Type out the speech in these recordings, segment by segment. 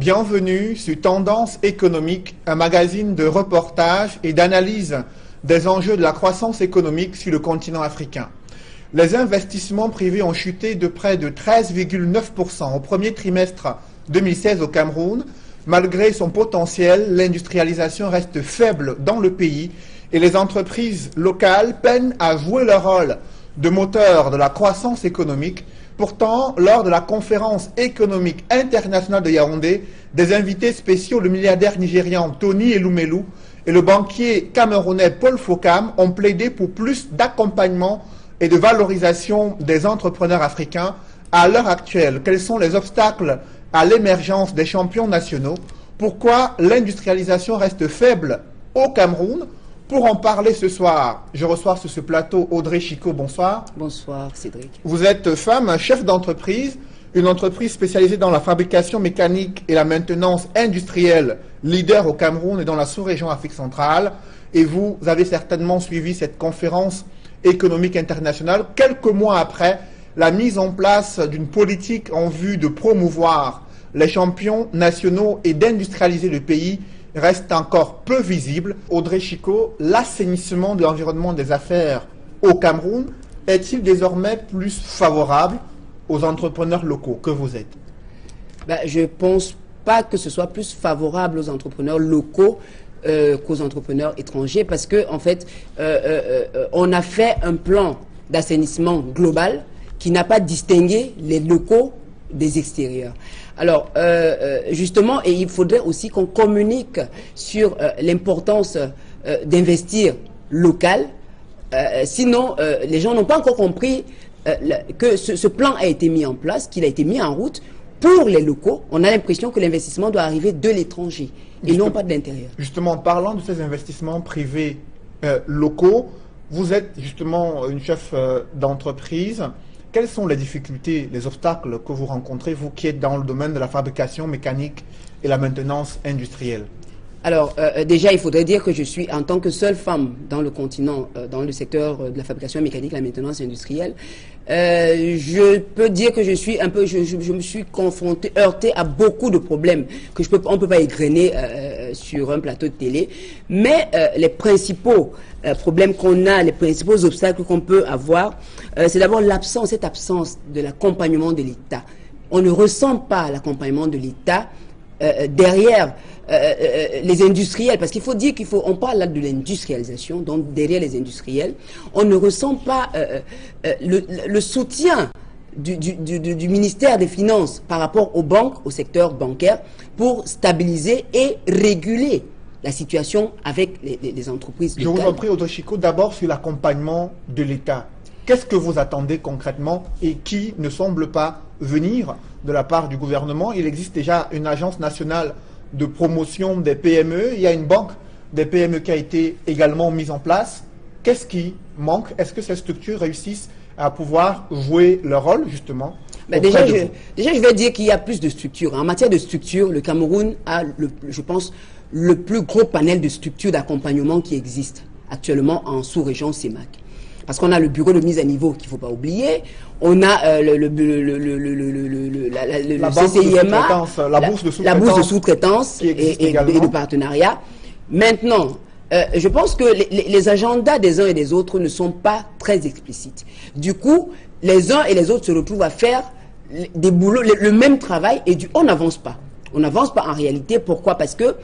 Bienvenue sur Tendance économique, un magazine de reportage et d'analyse des enjeux de la croissance économique sur le continent africain. Les investissements privés ont chuté de près de 13,9% au premier trimestre 2016 au Cameroun. Malgré son potentiel, l'industrialisation reste faible dans le pays et les entreprises locales peinent à jouer leur rôle de moteur de la croissance économique. Pourtant, lors de la conférence économique internationale de Yaoundé, des invités spéciaux, le milliardaire nigérian Tony Elumelu et le banquier camerounais Paul Fokam ont plaidé pour plus d'accompagnement et de valorisation des entrepreneurs africains. À l'heure actuelle, quels sont les obstacles à l'émergence des champions nationaux? Pourquoi l'industrialisation reste faible au Cameroun? Pour en parler ce soir, je reçois sur ce plateau Audrey Chicot. Bonsoir. Bonsoir Cédric. Vous êtes femme, chef d'entreprise, une entreprise spécialisée dans la fabrication mécanique et la maintenance industrielle, leader au Cameroun et dans la sous-région Afrique centrale. Et vous avez certainement suivi cette conférence économique internationale quelques mois après la mise en place d'une politique en vue de promouvoir les champions nationaux et d'industrialiser le pays reste encore peu visible. Audrey Chicot, l'assainissement de l'environnement des affaires au Cameroun est-il désormais plus favorable aux entrepreneurs locaux que vous êtes? Je ne pense pas que ce soit plus favorable aux entrepreneurs locaux qu'aux entrepreneurs étrangers parce que en fait, on a fait un plan d'assainissement global qui n'a pas distingué les locaux des extérieurs. Alors, justement, et il faudrait aussi qu'on communique sur l'importance d'investir local. Sinon, les gens n'ont pas encore compris que ce plan a été mis en place, qu'il a été mis en route pour les locaux. On a l'impression que l'investissement doit arriver de l'étranger et non pas de l'intérieur. Justement, parlant de ces investissements privés locaux, vous êtes justement une chef d'entreprise. Quelles sont les difficultés, les obstacles que vous rencontrez, vous qui êtes dans le domaine de la fabrication mécanique et la maintenance industrielle? Alors, déjà, il faudrait dire que je suis, en tant que seule femme dans le continent, dans le secteur de la fabrication mécanique et la maintenance industrielle, je peux dire que je suis un peu, je me suis confrontée, heurtée à beaucoup de problèmes que on ne peut pas égrener sur un plateau de télé. Mais les principaux problèmes qu'on a, les principaux obstacles qu'on peut avoir, c'est d'abord cette absence de l'accompagnement de l'État. On ne ressent pas l'accompagnement de l'État derrière les industriels, parce qu'il faut dire on parle là de l'industrialisation, donc derrière les industriels, on ne ressent pas le soutien du ministère des Finances par rapport aux banques, au secteur bancaire, pour stabiliser et réguler la situation avec les entreprises locales. Je vous en prie, Audrey Chicot, d'abord sur l'accompagnement de l'État. Qu'est-ce que vous attendez concrètement et qui ne semble pas venir de la part du gouvernement? Il existe déjà une agence nationale de promotion des PME. Il y a une banque des PME qui a été également mise en place. Qu'est-ce qui manque? Est-ce que ces structures réussissent à pouvoir jouer leur rôle, justement? Déjà, je vais dire qu'il y a plus de structures. En matière de structures, le Cameroun a, je pense, le plus gros panel de structures d'accompagnement qui existe actuellement en sous-région CEMAC. Parce qu'on a le bureau de mise à niveau qu'il ne faut pas oublier, on a le CCIMA, la bourse de sous-traitance et de partenariat. Maintenant, je pense que les agendas des uns et des autres ne sont pas très explicites. Du coup, les uns et les autres se retrouvent à faire des boulots, le même travail et on n'avance pas. On n'avance pas en réalité. Pourquoi? Parce que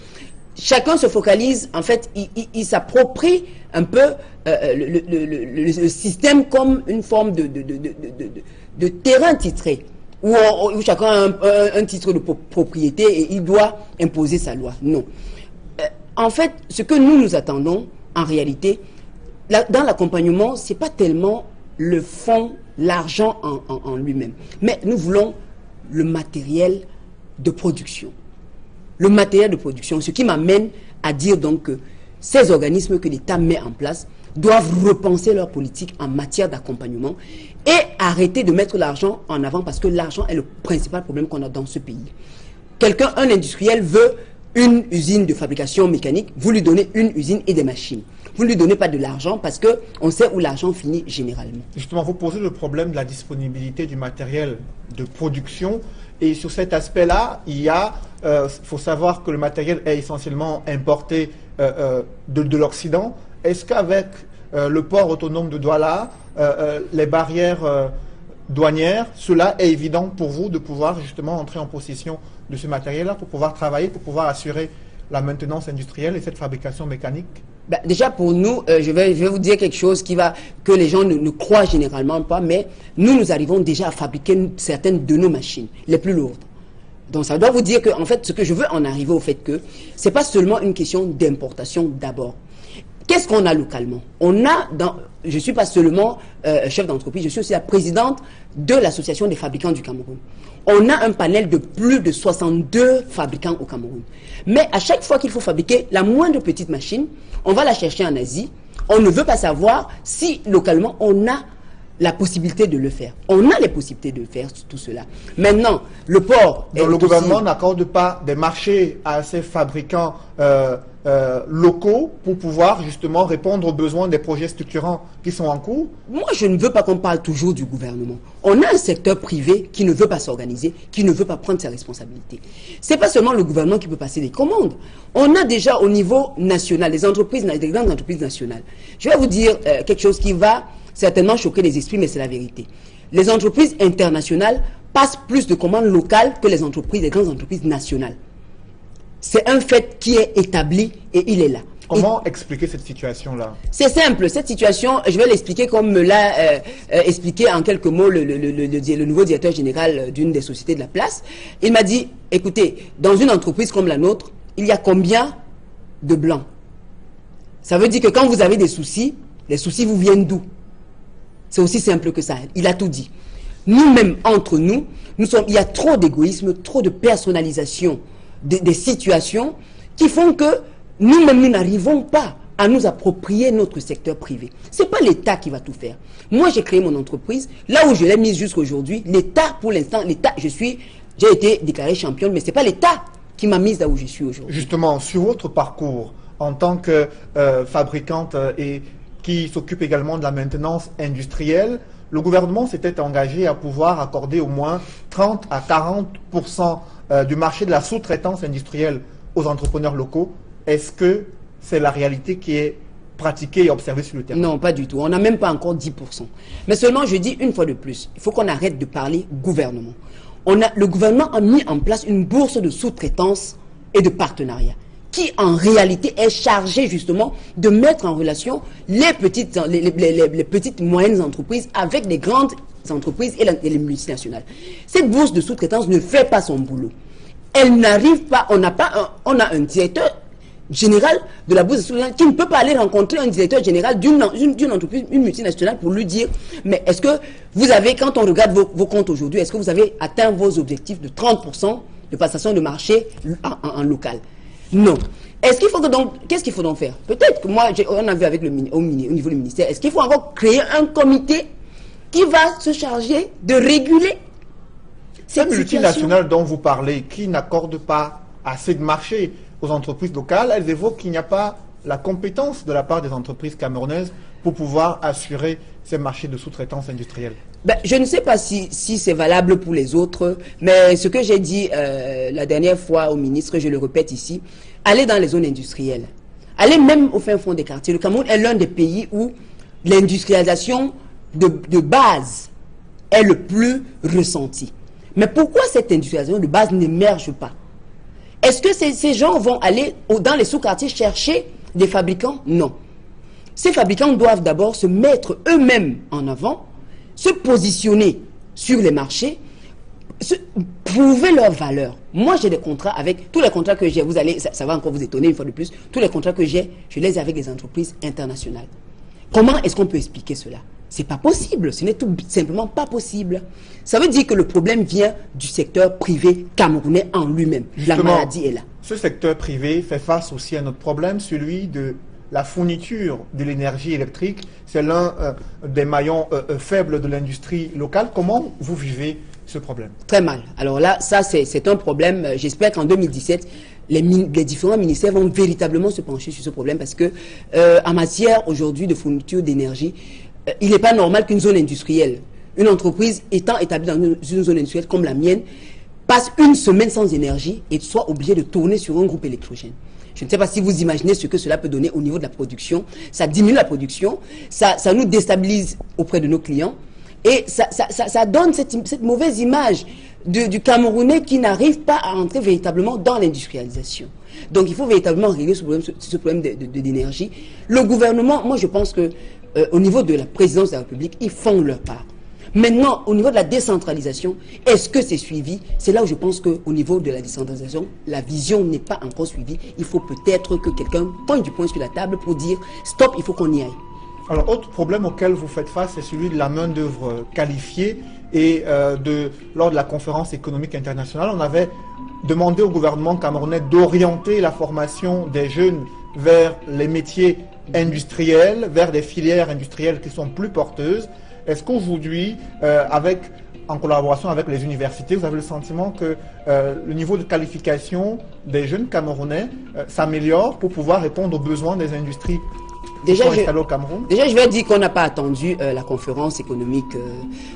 chacun se focalise, en fait, il s'approprie un peu le système comme une forme de terrain titré, où chacun a un titre de propriété et il doit imposer sa loi. Non. En fait, ce que nous attendons, en réalité, dans l'accompagnement, ce n'est pas tellement le fonds, l'argent en lui-même, mais nous voulons le matériel de production. Le matériel de production, ce qui m'amène à dire donc que ces organismes que l'État met en place doivent repenser leur politique en matière d'accompagnement et arrêter de mettre l'argent en avant parce que l'argent est le principal problème qu'on a dans ce pays. Un industriel veut une usine de fabrication mécanique, vous lui donnez une usine et des machines. Vous ne lui donnez pas de l'argent parce qu'on sait où l'argent finit généralement. Justement, vous posez le problème de la disponibilité du matériel de production. Et sur cet aspect-là, il faut savoir que le matériel est essentiellement importé de l'Occident. Est-ce qu'avec le port autonome de Douala, les barrières douanières, cela est évident pour vous de pouvoir justement entrer en possession de ce matériel-là pour pouvoir travailler, pour pouvoir assurer la maintenance industrielle et cette fabrication mécanique? Déjà pour nous, je vais vous dire quelque chose que les gens ne croient généralement pas, mais nous arrivons déjà à fabriquer certaines de nos machines, les plus lourdes. Donc ça doit vous dire que, en fait, ce que je veux en arriver au fait que, c'est pas seulement une question d'importation d'abord. Qu'est-ce qu'on a localement? Je ne suis pas seulement chef d'entreprise, je suis aussi la présidente de l'association des fabricants du Cameroun. On a un panel de plus de 62 fabricants au Cameroun. Mais à chaque fois qu'il faut fabriquer la moindre petite machine, on va la chercher en Asie. On ne veut pas savoir si localement on a la possibilité de le faire. On a les possibilités de faire tout cela. Maintenant, le port... Donc le gouvernement n'accorde pas des marchés à ces fabricants locaux pour pouvoir justement répondre aux besoins des projets structurants qui sont en cours? Moi, je ne veux pas qu'on parle toujours du gouvernement. On a un secteur privé qui ne veut pas s'organiser, qui ne veut pas prendre ses responsabilités. Ce n'est pas seulement le gouvernement qui peut passer des commandes. On a déjà au niveau national, des grandes entreprises nationales. Je vais vous dire quelque chose qui va certainement choquer les esprits, mais c'est la vérité. Les entreprises internationales passent plus de commandes locales que les grandes entreprises nationales. C'est un fait qui est établi et il est là. Comment expliquer cette situation-là? C'est simple. Cette situation, je vais l'expliquer comme me l'a expliqué en quelques mots le nouveau directeur général d'une des sociétés de la place. Il m'a dit, écoutez, dans une entreprise comme la nôtre, il y a combien de blancs? Ça veut dire que quand vous avez des soucis, les soucis vous viennent d'où? C'est aussi simple que ça. Il a tout dit. Nous-mêmes, entre nous, il y a trop d'égoïsme, trop de personnalisation des situations qui font que nous-mêmes, nous n'arrivons pas à nous approprier notre secteur privé. Ce n'est pas l'État qui va tout faire. Moi, j'ai créé mon entreprise. Là où je l'ai mise jusqu'à aujourd'hui, l'État, pour l'instant, j'ai été déclarée championne, mais ce n'est pas l'État qui m'a mise là où je suis aujourd'hui. Justement, sur votre parcours, en tant que fabricante et qui s'occupe également de la maintenance industrielle, le gouvernement s'était engagé à pouvoir accorder au moins 30 à 40% du marché de la sous-traitance industrielle aux entrepreneurs locaux. Est-ce que c'est la réalité qui est pratiquée et observée sur le terrain? Non, pas du tout. On n'a même pas encore 10%. Mais seulement, je dis une fois de plus, il faut qu'on arrête de parler gouvernement. Le gouvernement a mis en place une bourse de sous-traitance et de partenariat qui en réalité est chargée justement de mettre en relation les petites moyennes entreprises avec les grandes entreprises et les multinationales. Cette bourse de sous-traitance ne fait pas son boulot. Elle n'arrive pas, on a un directeur général de la bourse de sous-traitance qui ne peut pas aller rencontrer un directeur général d'une entreprise, une multinationale pour lui dire, mais est-ce que vous avez, quand on regarde vos comptes aujourd'hui, est-ce que vous avez atteint vos objectifs de 30% de passation de marché en local? Non. Est-ce qu'il faut qu'est-ce qu'il faut donc faire? Peut-être que moi, on a vu avec au niveau du ministère, est-ce qu'il faut encore créer un comité qui va se charger de réguler cette multinationale dont vous parlez, qui n'accorde pas assez de marché aux entreprises locales, elles évoquent qu'il n'y a pas la compétence de la part des entreprises camerounaises pour pouvoir assurer ces marchés de sous-traitance industrielle? Je ne sais pas si c'est valable pour les autres, mais ce que j'ai dit la dernière fois au ministre, je le répète ici, allez dans les zones industrielles, allez même au fin fond des quartiers. Le Cameroun est l'un des pays où l'industrialisation de base est le plus ressentie. Mais pourquoi cette industrialisation de base n'émerge pas? Est-ce que ces gens vont aller dans les sous-quartiers chercher des fabricants? Non. Ces fabricants doivent d'abord se mettre eux-mêmes en avant, se positionner sur les marchés, prouver leur valeur. Moi, j'ai des contrats avec, tous les contrats que j'ai, ça va encore vous étonner une fois de plus, tous les contrats que j'ai, je les ai avec des entreprises internationales. Comment est-ce qu'on peut expliquer cela? C'est pas possible, ce n'est tout simplement pas possible. Ça veut dire que le problème vient du secteur privé camerounais en lui-même. La maladie est là. Ce secteur privé fait face aussi à notre problème, celui de la fourniture de l'énergie électrique. C'est l'un des maillons faibles de l'industrie locale. Comment vous vivez ce problème? Très mal. Alors là, ça c'est un problème. J'espère qu'en 2017, les différents ministères vont véritablement se pencher sur ce problème parce que en matière aujourd'hui de fourniture d'énergie, il n'est pas normal qu'une zone industrielle, une entreprise étant établie dans une zone industrielle comme la mienne, passe une semaine sans énergie et soit obligée de tourner sur un groupe électrogène. Je ne sais pas si vous imaginez ce que cela peut donner au niveau de la production. Ça diminue la production, ça nous déstabilise auprès de nos clients et ça donne cette mauvaise image du Camerounais qui n'arrive pas à entrer véritablement dans l'industrialisation. Donc il faut véritablement régler ce problème d'énergie. Le gouvernement, moi je pense que au niveau de la présidence de la République, ils font leur part. Maintenant, au niveau de la décentralisation, est-ce que c'est suivi? C'est là où je pense qu'au niveau de la décentralisation, la vision n'est pas encore suivie. Il faut peut-être que quelqu'un pointe du poing sur la table pour dire « stop, il faut qu'on y aille ». Alors, autre problème auquel vous faites face, c'est celui de la main-d'œuvre qualifiée. Et lors de la conférence économique internationale, on avait demandé au gouvernement camerounais d'orienter la formation des jeunes vers les métiers industriels, vers des filières industrielles qui sont plus porteuses. Est-ce qu'aujourd'hui, en collaboration avec les universités, vous avez le sentiment que le niveau de qualification des jeunes Camerounais s'améliore pour pouvoir répondre aux besoins des industries qui sont installées au Cameroun? Déjà, je vais dire qu'on n'a pas attendu la conférence économique.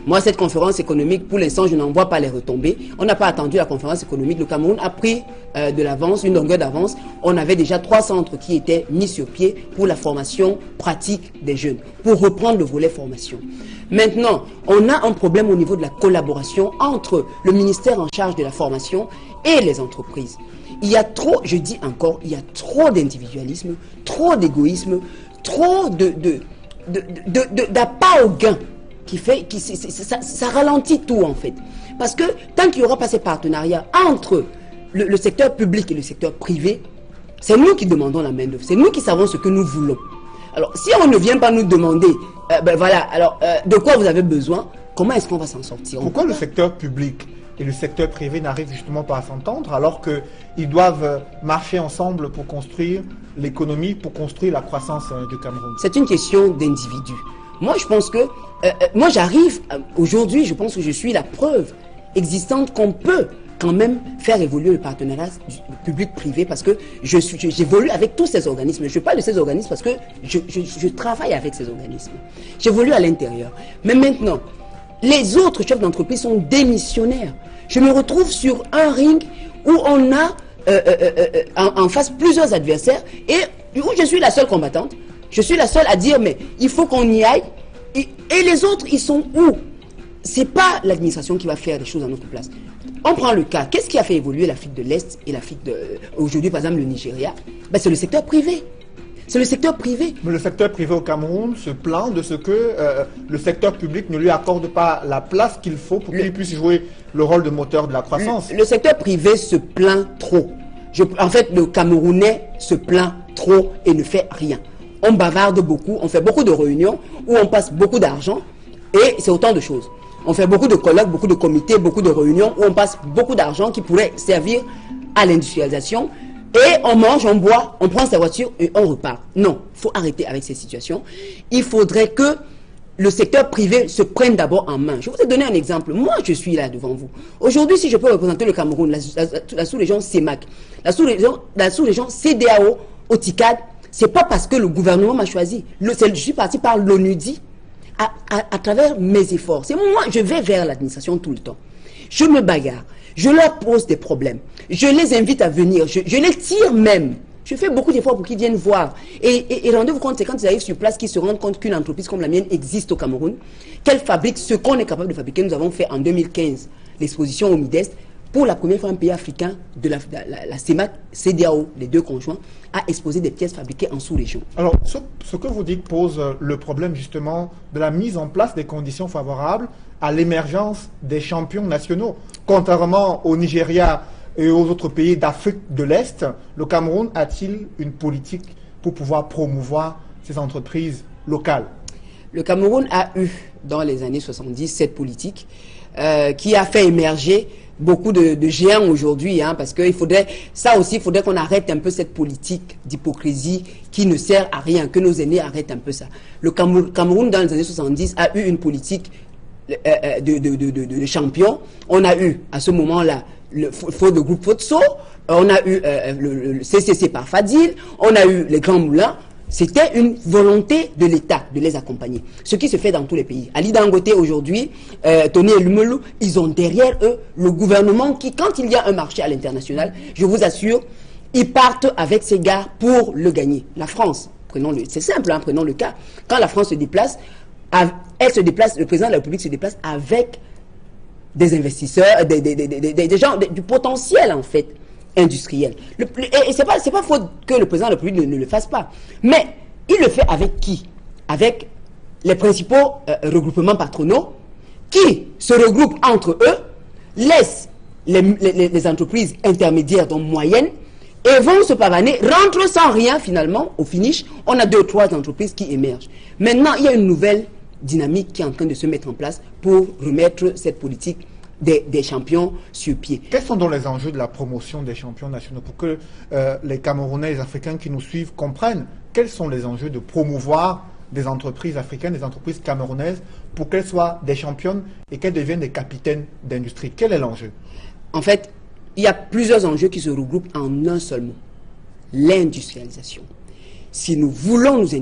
Moi, cette conférence économique, pour l'instant, je n'en vois pas les retombées. On n'a pas attendu la conférence économique. Le Cameroun a pris de l'avance, une longueur d'avance. On avait déjà 3 centres qui étaient mis sur pied pour la formation pratique des jeunes, pour reprendre le volet formation. Maintenant, on a un problème au niveau de la collaboration entre le ministère en charge de la formation et les entreprises. Il y a trop, je dis encore, il y a trop d'individualisme, trop d'égoïsme, trop d'appât au gain ça ralentit tout en fait. Parce que tant qu'il n'y aura pas ces partenariats entre le secteur public et le secteur privé, c'est nous qui demandons la main d'œuvre, c'est nous qui savons ce que nous voulons. Alors, si on ne vient pas nous demander, de quoi vous avez besoin, comment est-ce qu'on va s'en sortir? Pourquoi le secteur public et le secteur privé n'arrivent justement pas à s'entendre alors qu'ils doivent marcher ensemble pour construire l'économie, pour construire la croissance du Cameroun? C'est une question d'individu. Moi, je pense que, moi j'arrive, aujourd'hui, je pense que je suis la preuve existante qu'on peut quand même faire évoluer le partenariat public-privé parce que j'évolue avec tous ces organismes. Je parle de ces organismes parce que je travaille avec ces organismes. J'évolue à l'intérieur. Mais maintenant, les autres chefs d'entreprise sont démissionnaires. Je me retrouve sur un ring où on a en face plusieurs adversaires et où je suis la seule combattante. Je suis la seule à dire mais il faut qu'on y aille. Et les autres, ils sont où? C'est pas l'administration qui va faire des choses à notre place. On prend le cas, qu'est-ce qui a fait évoluer l'Afrique de l'Est et l'Afrique aujourd'hui, par exemple, le Nigeria? C'est le secteur privé. C'est le secteur privé. Mais le secteur privé au Cameroun se plaint de ce que le secteur public ne lui accorde pas la place qu'il faut pour qu'il puisse jouer le rôle de moteur de la croissance. Le secteur privé se plaint trop. En fait, le Camerounais se plaint trop et ne fait rien. On bavarde beaucoup, on fait beaucoup de réunions où on passe beaucoup d'argent et c'est autant de choses. On fait beaucoup de colloques, beaucoup de comités, beaucoup de réunions où on passe beaucoup d'argent qui pourrait servir à l'industrialisation. Et on mange, on boit, on prend sa voiture et on repart. Non, il faut arrêter avec ces situations. Il faudrait que le secteur privé se prenne d'abord en main. Je vous ai donné un exemple. Moi, je suis là devant vous. Aujourd'hui, si je peux représenter le Cameroun, la sous-région CEMAC, la sous-région CEDEAO, au TICAD, c'est pas parce que le gouvernement m'a choisi. Je suis parti par l'ONUDI. À travers mes efforts. C'est moi, je vais vers l'administration tout le temps. Je me bagarre, je leur pose des problèmes, je les invite à venir, je les tire même. Je fais beaucoup d'efforts pour qu'ils viennent voir. Et rendez-vous compte, c'est quand ils arrivent sur place qu'ils se rendent compte qu'une entreprise comme la mienne existe au Cameroun, qu'elle fabrique ce qu'on est capable de fabriquer. Nous avons fait en 2015 l'exposition au MIDEST. Pour la première fois, un pays africain de la CEMAC, CEDEAO, les deux conjoints, a exposé des pièces fabriquées en sous-région. Alors, ce que vous dites pose le problème justement de la mise en place des conditions favorables à l'émergence des champions nationaux. Contrairement au Nigeria et aux autres pays d'Afrique de l'Est, le Cameroun a-t-il une politique pour pouvoir promouvoir ces entreprises locales? Le Cameroun a eu, dans les années 70, cette politique qui a fait émerger beaucoup de géants aujourd'hui, parce que il faudrait qu'on arrête un peu cette politique d'hypocrisie qui ne sert à rien, que nos aînés arrêtent un peu ça. Le Cameroun, dans les années 70, a eu une politique de champions. On a eu, à ce moment-là, le groupe Fotso, on a eu le CCC par Fadil, on a eu les Grands Moulins. C'était une volonté de l'État de les accompagner. Ce qui se fait dans tous les pays. Ali Dangote aujourd'hui, Tony Elumelu, ils ont derrière eux le gouvernement qui, quand il y a un marché à l'international, je vous assure, ils partent avec ces gars pour le gagner. La France, c'est simple, hein, prenons le cas. Quand la France se déplace, elle se déplace, le président de la République se déplace avec des investisseurs, des gens, du potentiel en fait industriel. Et c'est pas faute que le président de la République ne le fasse pas. Mais il le fait avec qui? Avec les principaux regroupements patronaux qui se regroupent entre eux, laissent les entreprises intermédiaires, donc moyennes, et vont se pavaner, rentrent sans rien finalement, au finish, on a 2 ou 3 entreprises qui émergent. Maintenant, il y a une nouvelle dynamique qui est en train de se mettre en place pour remettre cette politique des champions sur pied. Quels sont donc les enjeux de la promotion des champions nationaux pour que les Camerounais et les Africains qui nous suivent comprennent quels sont les enjeux de promouvoir des entreprises africaines, des entreprises camerounaises pour qu'elles soient des championnes et qu'elles deviennent des capitaines d'industrie? Quel est l'enjeu? En fait, il y a plusieurs enjeux qui se regroupent en un seul mot. L'industrialisation. Si nous voulons nous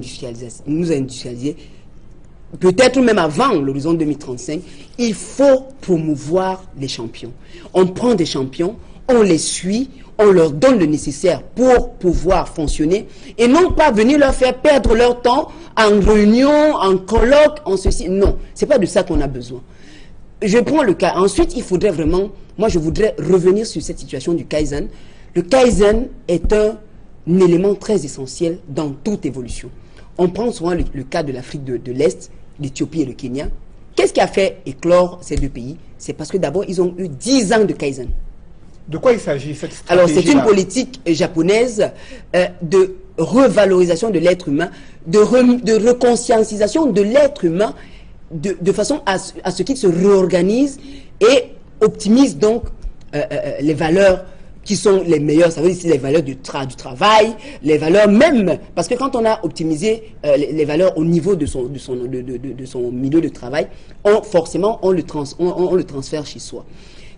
industrialiser, peut-être même avant l'horizon 2035, il faut promouvoir les champions. On prend des champions, on les suit, on leur donne le nécessaire pour pouvoir fonctionner et non pas venir leur faire perdre leur temps en réunion, en colloque, en ceci. Non, c'est pas de ça qu'on a besoin. Je prends le cas. Ensuite, il faudrait vraiment, moi je voudrais revenir sur cette situation du Kaizen. Le Kaizen est un élément très essentiel dans toute évolution. On prend souvent le cas de l'Afrique de l'Est, l'Éthiopie et le Kenya. Qu'est-ce qui a fait éclore ces 2 pays? C'est parce que d'abord, ils ont eu 10 ans de Kaizen. De quoi il s'agit, cette stratégie? Alors, c'est une politique japonaise de revalorisation de l'être humain, de reconscientisation de l'être humain, de façon à ce qu'il se réorganise et optimise donc les valeurs qui sont les meilleures, ça veut dire les valeurs du travail, les valeurs même, parce que quand on a optimisé les valeurs au niveau de son milieu de travail, forcément on le transfère chez soi.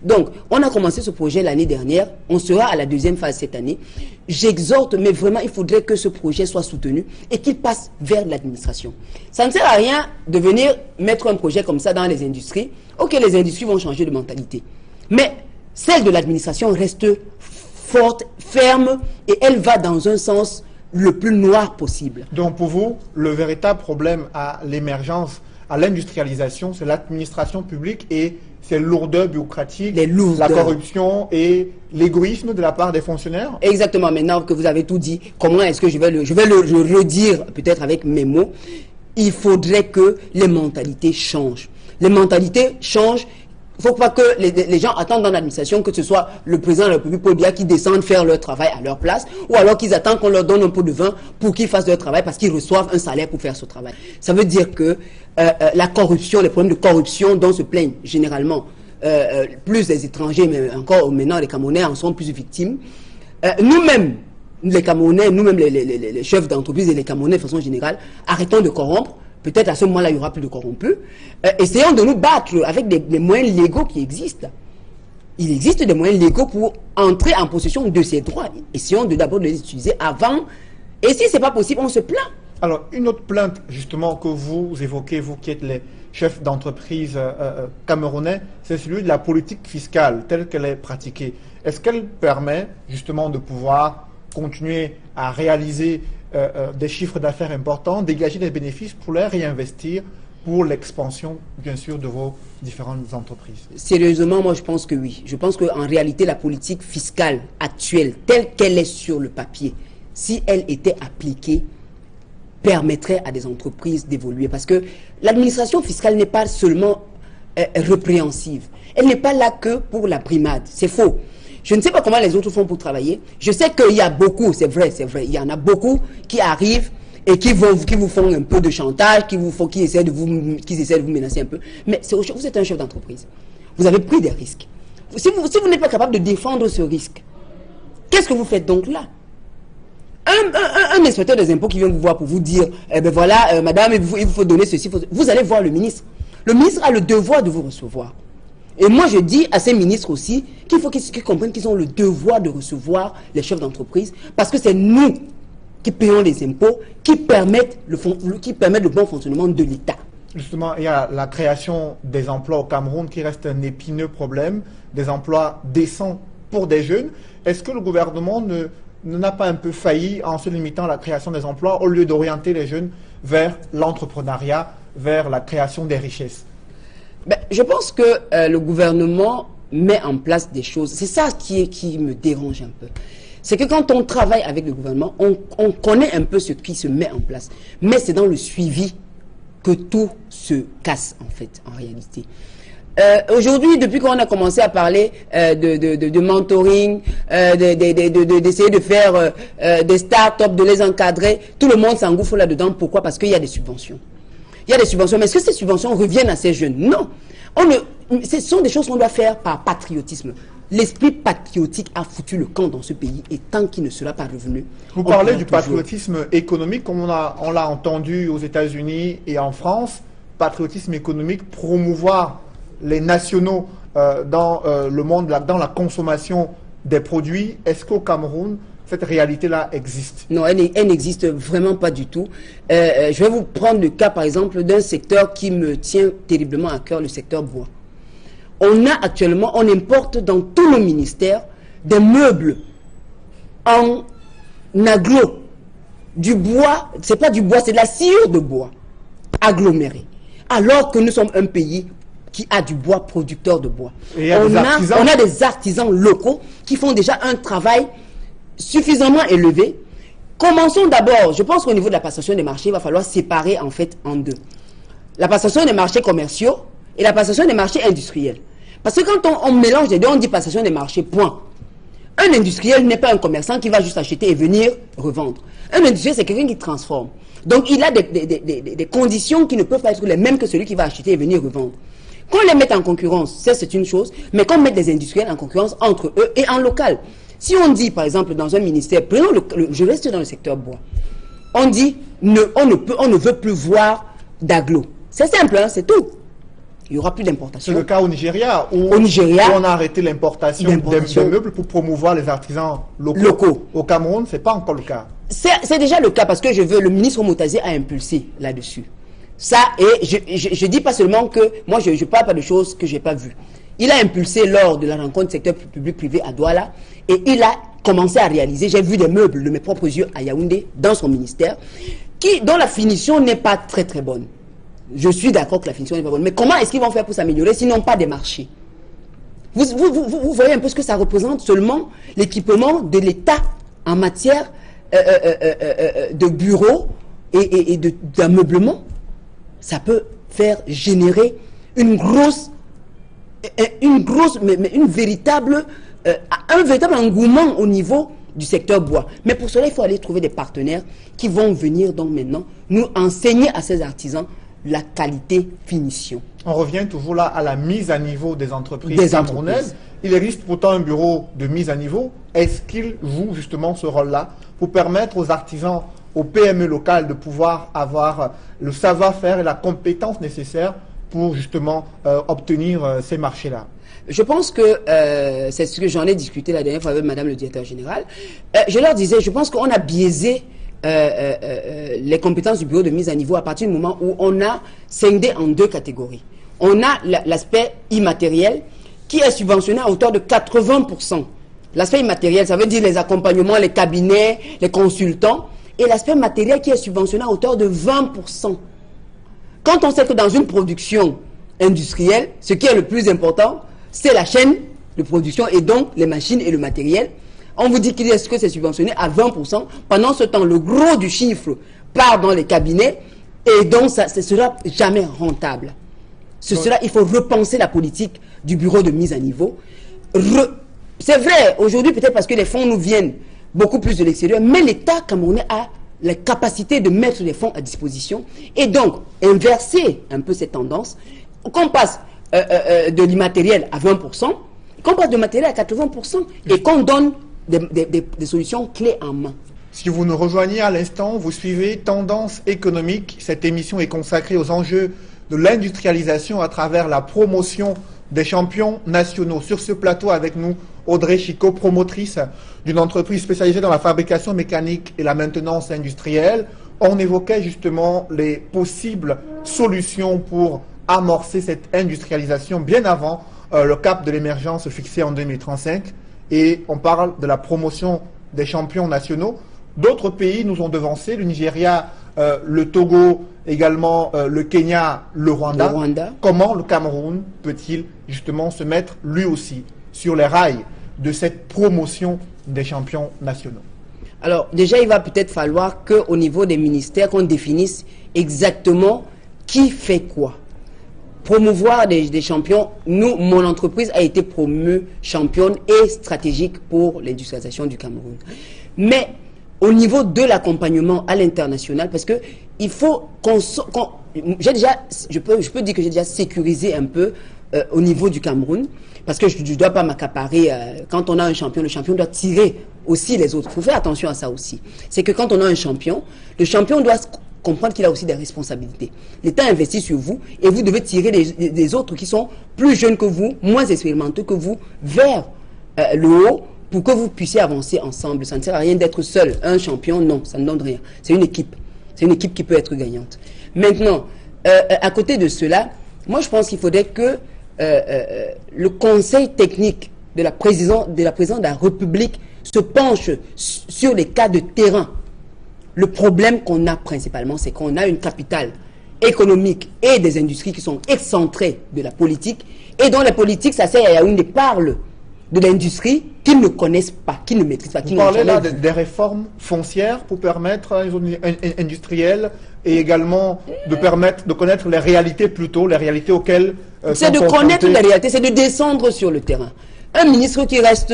Donc, on a commencé ce projet l'année dernière, on sera à la 2e phase cette année. J'exhorte, mais vraiment, il faudrait que ce projet soit soutenu et qu'il passe vers l'administration. Ça ne sert à rien de venir mettre un projet comme ça dans les industries. Ok, les industries vont changer de mentalité. Mais celle de l'administration reste forte, ferme, et elle va dans un sens le plus noir possible. Donc pour vous, le véritable problème à l'émergence, à l'industrialisation, c'est l'administration publique et ces lourdeurs bureaucratiques, la corruption et l'égoïsme de la part des fonctionnaires? Exactement. Maintenant que vous avez tout dit, comment est-ce que je vais le redire peut-être avec mes mots? Il faudrait que les mentalités changent. Les mentalités changent. Il ne faut pas que les gens attendent dans l'administration que ce soit le président de la République Paul Biya qui descende faire leur travail à leur place, ou alors qu'ils attendent qu'on leur donne un pot de vin pour qu'ils fassent leur travail parce qu'ils reçoivent un salaire pour faire ce travail. Ça veut dire que la corruption, les problèmes de corruption dont se plaignent généralement plus les étrangers, mais encore maintenant les Camerounais en sont plus victimes. Nous-mêmes, les Camerounais, nous-mêmes les chefs d'entreprise et les Camerounais de façon générale, arrêtons de corrompre. Peut-être à ce moment-là, il n'y aura plus de corrompus. Essayons de nous battre avec des moyens légaux qui existent. Il existe des moyens légaux pour entrer en possession de ces droits. Essayons d'abord de les utiliser avant. Et si ce n'est pas possible, on se plaint. Alors, une autre plainte, justement, que vous évoquez, vous qui êtes les chefs d'entreprise camerounais, c'est celui de la politique fiscale telle qu'elle est pratiquée. Est-ce qu'elle permet, justement, de pouvoir continuer à réaliser des chiffres d'affaires importants, dégager des bénéfices pour les réinvestir pour l'expansion, bien sûr, de vos différentes entreprises? Sérieusement, moi, je pense que oui. Je pense qu'en réalité, la politique fiscale actuelle, telle qu'elle est sur le papier, si elle était appliquée, permettrait à des entreprises d'évoluer. Parce que l'administration fiscale n'est pas seulement répréhensive. Elle n'est pas là que pour la brimade. C'est faux. Je ne sais pas comment les autres font pour travailler. Je sais qu'il y a beaucoup, c'est vrai, il y en a beaucoup qui arrivent et qui vous font un peu de chantage, qui essaient de vous menacer un peu. Mais vous êtes un chef d'entreprise. Vous avez pris des risques. Si vous n'êtes pas capable de défendre ce risque, qu'est-ce que vous faites donc là? Un inspecteur des impôts qui vient vous voir pour vous dire, eh ben voilà, madame, il vous faut donner ceci. Vous allez voir le ministre. Le ministre a le devoir de vous recevoir. Et moi, je dis à ces ministres aussi qu'il faut qu'ils comprennent qu'ils ont le devoir de recevoir les chefs d'entreprise parce que c'est nous qui payons les impôts qui permettent le bon fonctionnement de l'État. Justement, il y a la création des emplois au Cameroun qui reste un épineux problème, des emplois décents pour des jeunes. Est-ce que le gouvernement n'a pas un peu failli en se limitant à la création des emplois au lieu d'orienter les jeunes vers l'entrepreneuriat, vers la création des richesses? Je pense que le gouvernement met en place des choses. C'est ça qui me dérange un peu. C'est que quand on travaille avec le gouvernement, on connaît un peu ce qui se met en place. Mais c'est dans le suivi que tout se casse, en fait, en réalité. Aujourd'hui, depuis qu'on a commencé à parler de mentoring, d'essayer de faire des start-up, de les encadrer, tout le monde s'engouffre là-dedans. Pourquoi? Parce qu'il y a des subventions. Il y a des subventions, mais est-ce que ces subventions reviennent à ces jeunes? Non. Ce sont des choses qu'on doit faire par patriotisme. L'esprit patriotique a foutu le camp dans ce pays et tant qu'il ne sera pas revenu... Vous parlez du patriotisme économique, comme on l'a entendu aux États-Unis et en France. Patriotisme économique, promouvoir les nationaux dans le monde, dans la consommation des produits. Est-ce qu'au Cameroun, cette réalité-là existe? Non, elle n'existe vraiment pas du tout. Je vais vous prendre le cas, par exemple, d'un secteur qui me tient terriblement à cœur, le secteur bois. On importe dans tous nos ministères des meubles en aglo. Du bois, c'est pas du bois, c'est de la sciure de bois agglomérée. Alors que nous sommes un pays qui a du bois, producteur de bois. On a des artisans locaux qui font déjà un travail suffisamment élevé. Commençons d'abord, je pense qu'au niveau de la passation des marchés, il va falloir séparer en fait en deux. La passation des marchés commerciaux et la passation des marchés industriels. Parce que quand on mélange les deux, on dit passation des marchés, point. Un industriel n'est pas un commerçant qui va juste acheter et venir revendre. Un industriel, c'est quelqu'un qui transforme. Donc il a des conditions qui ne peuvent pas être les mêmes que celui qui va acheter et venir revendre. Qu'on les mette en concurrence, ça c'est une chose, mais qu'on mette des industriels en concurrence entre eux et en local. Si on dit, par exemple, dans un ministère, prenons je reste dans le secteur bois, on dit, on ne veut plus voir d'aglo. C'est simple, hein, c'est tout. Il n'y aura plus d'importation. C'est le cas au Nigeria, où on a arrêté l'importation des meubles pour promouvoir les artisans locaux. Au Cameroun, ce n'est pas encore le cas. C'est déjà le cas parce que le ministre Moutazier a impulsé là-dessus. Ça, et je dis pas seulement que, moi je parle pas de choses que je n'ai pas vues. Il a impulsé lors de la rencontre secteur public-privé à Douala et il a commencé à réaliser, j'ai vu des meubles de mes propres yeux à Yaoundé, dans son ministère, dont la finition n'est pas très très bonne. Je suis d'accord que la finition n'est pas bonne, mais comment est-ce qu'ils vont faire pour s'améliorer sinon pas des marchés? Vous voyez un peu ce que ça représente seulement l'équipement de l'État en matière de bureaux et d'ameublement. Ça peut faire générer un véritable engouement au niveau du secteur bois. Mais pour cela, il faut aller trouver des partenaires qui vont venir donc maintenant nous enseigner à ces artisans la qualité finition. On revient toujours là à la mise à niveau des entreprises camerounaises. Il existe pourtant un bureau de mise à niveau. Est-ce qu'il joue justement ce rôle-là pour permettre aux artisans, aux PME locales de pouvoir avoir le savoir-faire et la compétence nécessaire pour justement obtenir ces marchés-là? Je pense que c'est ce que j'en ai discuté la dernière fois avec Madame le directeur général. Je leur disais, je pense qu'on a biaisé les compétences du bureau de mise à niveau à partir du moment où on a scindé en deux catégories. On a l'aspect immatériel qui est subventionné à hauteur de 80%. L'aspect immatériel, ça veut dire les accompagnements, les cabinets, les consultants. Et l'aspect matériel qui est subventionné à hauteur de 20%. Quand on sait que dans une production industrielle, ce qui est le plus important, c'est la chaîne de production et donc les machines et le matériel. On vous dit que c'est subventionné à 20%. Pendant ce temps, le gros du chiffre part dans les cabinets et donc ce sera jamais rentable. Il faut repenser la politique du bureau de mise à niveau. C'est vrai, aujourd'hui peut-être parce que les fonds nous viennent beaucoup plus de l'extérieur, mais l'État camerounais a la capacité de mettre les fonds à disposition et donc inverser un peu cette tendance, qu'on passe de l'immatériel à 20%, qu'on passe de matériel à 80% et qu'on donne des solutions clés en main. Si vous nous rejoignez à l'instant, vous suivez Tendance économique. Cette émission est consacrée aux enjeux de l'industrialisation à travers la promotion des champions nationaux. Sur ce plateau avec nous, Audrey Chicot, promotrice d'une entreprise spécialisée dans la fabrication mécanique et la maintenance industrielle. On évoquait justement les possibles solutions pour amorcer cette industrialisation bien avant le cap de l'émergence fixé en 2035. Et on parle de la promotion des champions nationaux. D'autres pays nous ont devancés, le Nigeria, le Togo, également le Kenya, le Rwanda. Comment le Cameroun peut-il justement se mettre lui aussi sur les rails de cette promotion des champions nationaux? Alors déjà, il va peut-être falloir qu'au niveau des ministères, qu'on définisse exactement qui fait quoi. Promouvoir des champions, nous, mon entreprise a été promue championne et stratégique pour l'industrialisation du Cameroun. Mais au niveau de l'accompagnement à l'international, parce que il faut je peux dire que j'ai déjà sécurisé un peu au niveau du Cameroun, parce que je ne dois pas m'accaparer. Quand on a un champion, le champion doit tirer aussi les autres. Il faut faire attention à ça aussi. C'est que quand on a un champion, le champion doit comprendre qu'il a aussi des responsabilités. L'État investit sur vous et vous devez tirer les autres qui sont plus jeunes que vous, moins expérimentés que vous, vers le haut pour que vous puissiez avancer ensemble. Ça ne sert à rien d'être seul. Un champion, non, ça ne donne rien. C'est une équipe. C'est une équipe qui peut être gagnante. Maintenant, à côté de cela, moi je pense qu'il faudrait que le conseil technique de la présidente de la République se penche sur les cas de terrain. Le problème qu'on a principalement, c'est qu'on a une capitale économique et des industries qui sont excentrées de la politique et dont la politique, ça sert à Yaoundé parle de l'industrie qu'ils ne connaissent pas, qu'ils ne maîtrisent pas. Vous parlez là des réformes foncières pour permettre à les industriels et également de permettre de connaître les réalités plutôt, les réalités auxquelles c'est de connaître les réalités, c'est de descendre sur le terrain. Un ministre qui reste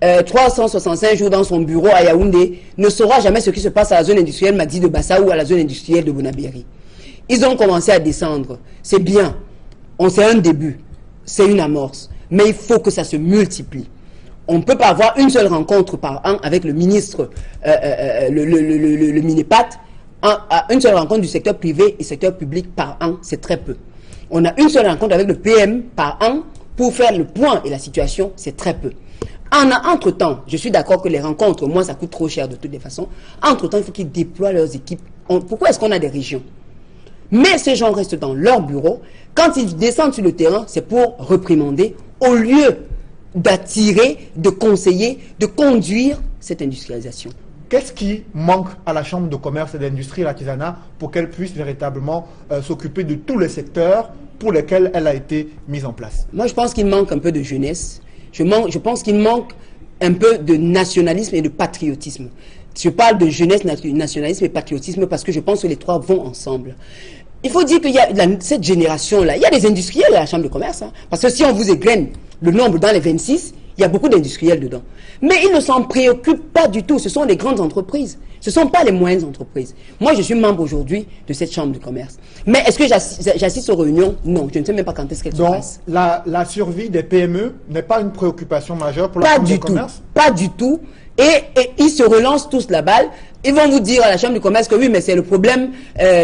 365 jours dans son bureau à Yaoundé ne saura jamais ce qui se passe à la zone industrielle Madi de Bassa ou à la zone industrielle de Bonabéry. Ils ont commencé à descendre. C'est bien. C'est un début. C'est une amorce. Mais il faut que ça se multiplie. On ne peut pas avoir une seule rencontre par an avec le ministre, le Minepat, une seule rencontre du secteur privé et secteur public par an, c'est très peu. On a une seule rencontre avec le PM par an pour faire le point et la situation, c'est très peu. Entre-temps, je suis d'accord que les rencontres, moi, ça coûte trop cher de toutes les façons. Entre-temps, il faut qu'ils déploient leurs équipes. Pourquoi est-ce qu'on a des régions? Mais ces gens restent dans leur bureau. Quand ils descendent sur le terrain, c'est pour réprimander au lieu d'attirer, de conseiller, de conduire cette industrialisation. Qu'est-ce qui manque à la Chambre de commerce et d'industrie et l'artisanat pour qu'elle puisse véritablement s'occuper de tous les secteurs pour lesquels elle a été mise en place? Moi, je pense qu'il manque un peu de jeunesse. Je pense qu'il manque un peu de nationalisme et de patriotisme. Je parle de jeunesse, nationalisme et patriotisme parce que je pense que les trois vont ensemble. Il faut dire qu'il y a cette génération-là, il y a des industriels à la Chambre de commerce. Hein, parce que si on vous égrène le nombre dans les 26, il y a beaucoup d'industriels dedans. Mais ils ne s'en préoccupent pas du tout. Ce sont les grandes entreprises. Ce ne sont pas les moyennes entreprises. Moi, je suis membre aujourd'hui de cette Chambre de commerce. Mais est-ce que j'assiste aux réunions? Non, je ne sais même pas quand est-ce qu'elles se passent. La survie des PME n'est pas une préoccupation majeure pour la Chambre de commerce? Pas du tout. Et ils se relancent tous la balle. Ils vont vous dire à la Chambre du commerce que oui, mais c'est le problème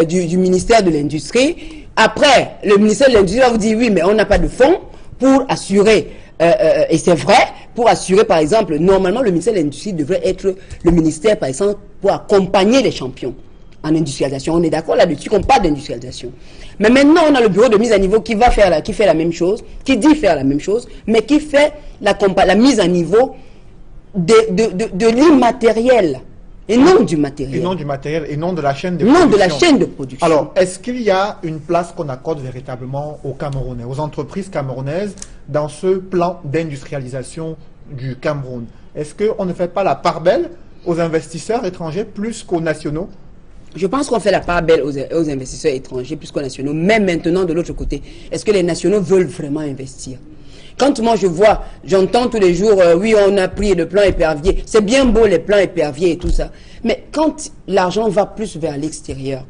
du ministère de l'Industrie. Après, le ministère de l'Industrie va vous dire oui, mais on n'a pas de fonds pour assurer, et c'est vrai, pour assurer, par exemple, normalement, le ministère de l'Industrie devrait être le ministère, par exemple, pour accompagner les champions en industrialisation. On est d'accord là-dessus qu'on parle d'industrialisation. Mais maintenant, on a le bureau de mise à niveau qui fait la même chose, qui dit faire la même chose, mais qui fait la mise à niveau de l'immatériel. Et non du matériel. Et non du matériel, et non de la chaîne de production. Non de la chaîne de production. Alors, est-ce qu'il y a une place qu'on accorde véritablement aux Camerounais, aux entreprises camerounaises, dans ce plan d'industrialisation du Cameroun? Est-ce qu'on ne fait pas la part belle aux investisseurs étrangers plus qu'aux nationaux? Je pense qu'on fait la part belle aux investisseurs étrangers plus qu'aux nationaux. Mais maintenant, de l'autre côté, est-ce que les nationaux veulent vraiment investir? Quand moi j'entends tous les jours, oui, on a pris le plan épervier. C'est bien beau les plans éperviers et tout ça. Mais quand l'argent va plus vers l'extérieur,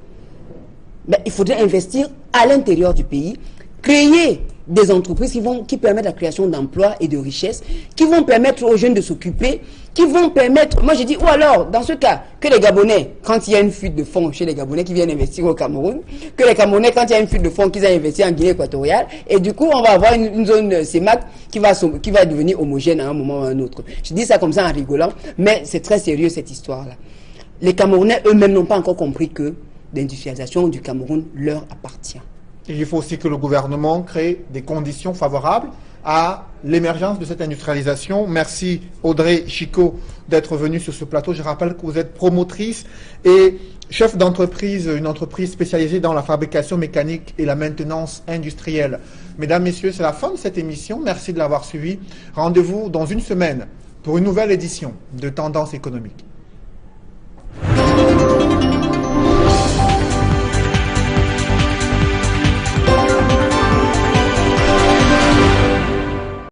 il faudrait investir à l'intérieur du pays, créer des entreprises qui permettent la création d'emplois et de richesses, qui vont permettre aux jeunes de s'occuper, qui vont permettre, moi j'ai dit, ou alors, dans ce cas, que les Gabonais, quand il y a une fuite de fonds chez les Gabonais qui viennent investir au Cameroun, que les Camerounais, quand il y a une fuite de fonds, qu'ils aient investi en Guinée équatoriale, et du coup, on va avoir une zone CEMAC qui va devenir homogène à un moment ou à un autre. Je dis ça comme ça en rigolant, mais c'est très sérieux cette histoire-là. Les Camerounais eux-mêmes n'ont pas encore compris que l'industrialisation du Cameroun leur appartient. Et il faut aussi que le gouvernement crée des conditions favorables à l'émergence de cette industrialisation. Merci Audrey Chicot d'être venue sur ce plateau. Je rappelle que vous êtes promotrice et chef d'entreprise, une entreprise spécialisée dans la fabrication mécanique et la maintenance industrielle. Mesdames, Messieurs, c'est la fin de cette émission. Merci de l'avoir suivi. Rendez-vous dans une semaine pour une nouvelle édition de Tendance économique.